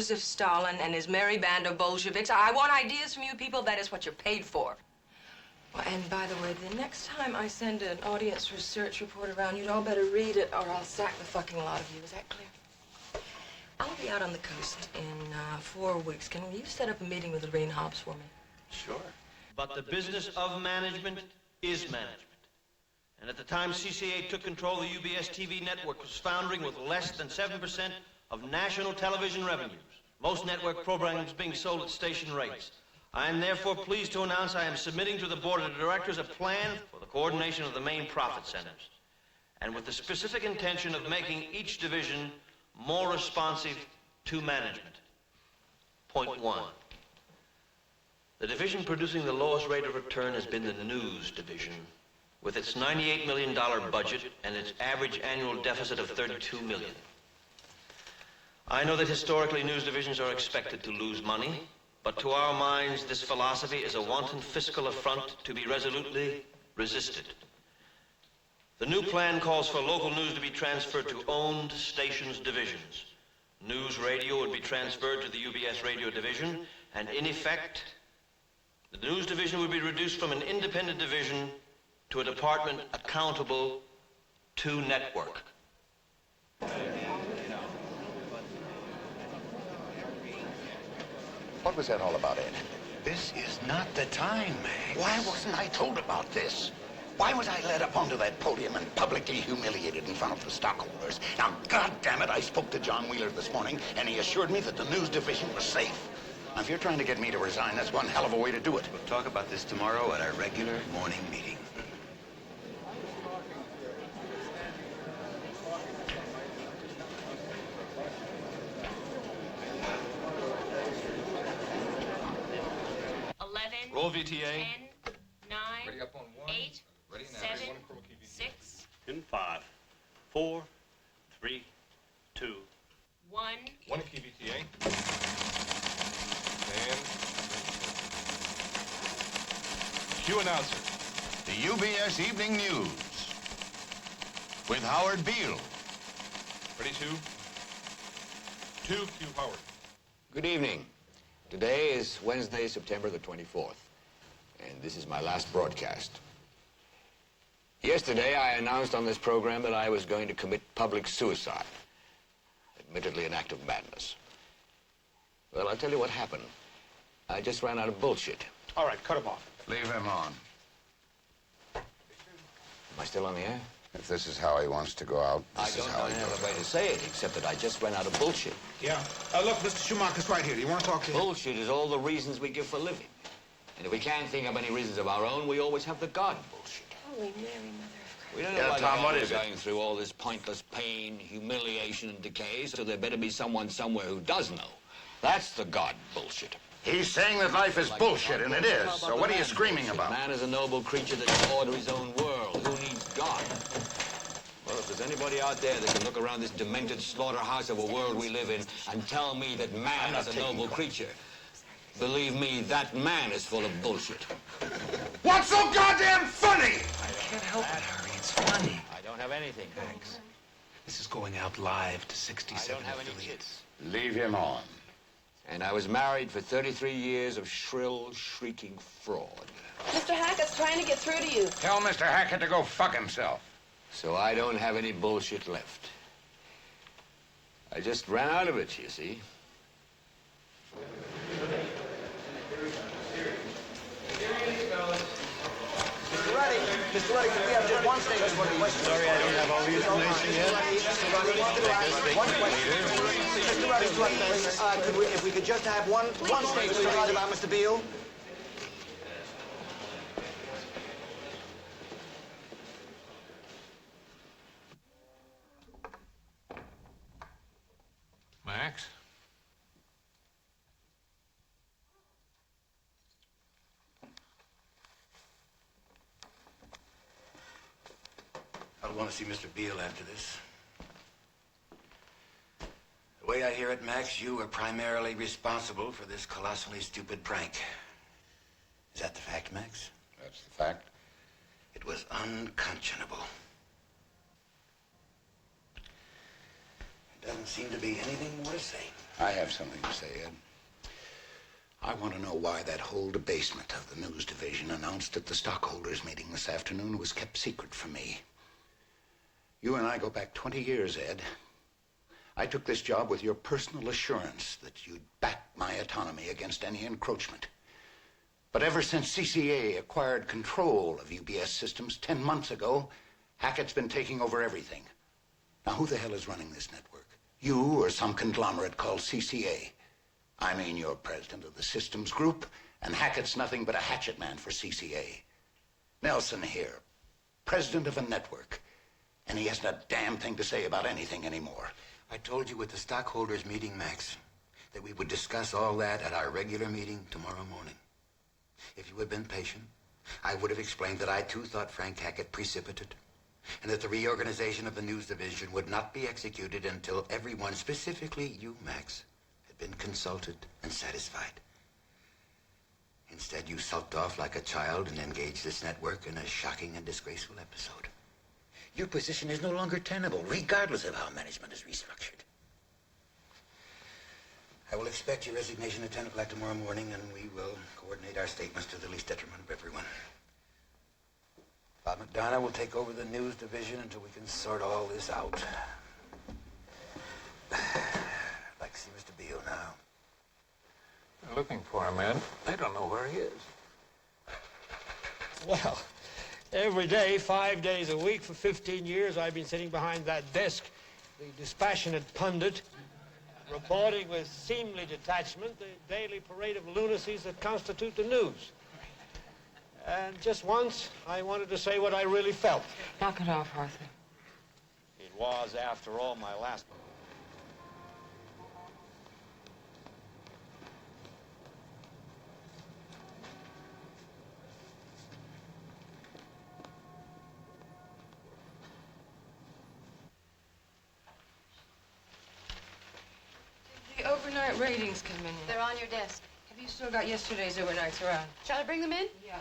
Joseph Stalin and his merry band of Bolsheviks. I want ideas from you people. That is what you're paid for. Well, and by the way, the next time I send an audience research report around, you'd all better read it or I'll sack the fucking lot of you. Is that clear? I'll be out on the coast in 4 weeks. Can you set up a meeting with Lorraine Hobbs for me? Sure. But the business of management is management. And at the time CCA took control, the UBS TV network was foundering with less than 7% of national television revenues. Most network programs being sold at station rates. I am therefore pleased to announce I am submitting to the board of directors a plan for the coordination of the main profit centers, and with the specific intention of making each division more responsive to management. Point 1. The division producing the lowest rate of return has been the news division, with its $98 million budget and its average annual deficit of $32 million. I know that historically news divisions are expected to lose money, but to our minds, this philosophy is a wanton fiscal affront to be resolutely resisted. The new plan calls for local news to be transferred to owned stations divisions. News radio would be transferred to the UBS radio division, and in effect, the news division would be reduced from an independent division to a department accountable to network. What was that all about, Ed? This is not the time, Max. Why wasn't I told about this? Why was I led up onto that podium and publicly humiliated in front of the stockholders? Now, goddammit, I spoke to John Wheeler this morning, and he assured me that the news division was safe. Now, if you're trying to get me to resign, that's one hell of a way to do it. We'll talk about this tomorrow at our regular morning meeting. Roll VTA. 10, 9, Ready up on 1. 8, Ready now. 7, Ready, 1 6, In 5, 4, 3, 2. 1. 1 key VTA. And cue announcer. The UBS Evening News with Howard Beale. Ready, 2. 2, cue Howard. Good evening. Today is Wednesday, September the 24th, and this is my last broadcast. Yesterday, I announced on this program that I was going to commit public suicide, admittedly an act of madness. Well, I'll tell you what happened. I just ran out of bullshit. All right, cut him off. Leave him on. Am I still on the air? If this is how he wants to go out, this is how he I don't know goes another way to say it, except that I just ran out of bullshit. Yeah. Look, Mr. Schumacher's right here. Do you want to talk to him? Bullshit is all the reasons we give for living. And if we can't think of any reasons of our own, we always have the God bullshit. Holy Mary, Mother of Christ. We don't Yeah, know why Tom, what we're is it? going through all this pointless pain, humiliation, and decay, so there better be someone somewhere who does know. That's the God bullshit. He's saying that life is bullshit, and it is. So what are you screaming about? Man is a noble creature that can order his own world. Who needs God? Well, if there's anybody out there that can look around this demented slaughterhouse of a world we live in and tell me that man is a noble creature, believe me, that man is full of bullshit. What's so goddamn funny? I can't help it, Harry. It's funny. I don't have anything, Hanks. This is going out live to I 67 don't have any affiliates. kids. Leave him on. And I was married for 33 years of shrill, shrieking fraud. Mr. Hackett's trying to get through to you. Tell Mr. Hackett to go fuck himself. So I don't have any bullshit left. I just ran out of it, you see. Mr. Ruddy, we have just one statement for the question. Sorry, I don't have all the information yet. Mr. Ruddy, one question. Mr. Ruddy, if we could just have one statement about Mr. Beale. Max? I'll want to see Mr. Beale after this. The way I hear it, Max, you were primarily responsible for this colossally stupid prank. Is that the fact, Max? That's the fact. It was unconscionable. There doesn't seem to be anything more to say. I have something to say, Ed. I want to know why that whole debasement of the news division announced at the stockholders' meeting this afternoon was kept secret from me. You and I go back 20 years, Ed. I took this job with your personal assurance that you'd back my autonomy against any encroachment. But ever since CCA acquired control of UBS Systems 10 months ago, Hackett's been taking over everything. Now, who the hell is running this network? You or some conglomerate called CCA? I mean, you're president of the systems group, and Hackett's nothing but a hatchet man for CCA. Nelson here, president of a network, and he hasn't a damn thing to say about anything anymore. I told you at the stockholders' meeting, Max, that we would discuss all that at our regular meeting tomorrow morning. If you had been patient, I would have explained that I, too, thought Frank Hackett precipitate, and that the reorganization of the news division would not be executed until everyone, specifically you, Max, had been consulted and satisfied. Instead, you sulked off like a child and engaged this network in a shocking and disgraceful episode. Your position is no longer tenable, regardless of how management is restructured. I will expect your resignation at 10 o'clock tomorrow morning, and we will coordinate our statements to the least detriment of everyone. Bob McDonough will take over the news division until we can sort all this out. I'd like to see Mr. Beale now. They're looking for him, Ed. They don't know where he is. Well, every day, 5 days a week for 15 years, I've been sitting behind that desk, the dispassionate pundit, reporting with seemly detachment the daily parade of lunacies that constitute the news. And just once, I wanted to say what I really felt. Knock it off, Arthur. It was, after all, my last... The overnight ratings come in yet? They're on your desk. Have you still got yesterday's overnights around? Shall I bring them in? Yeah.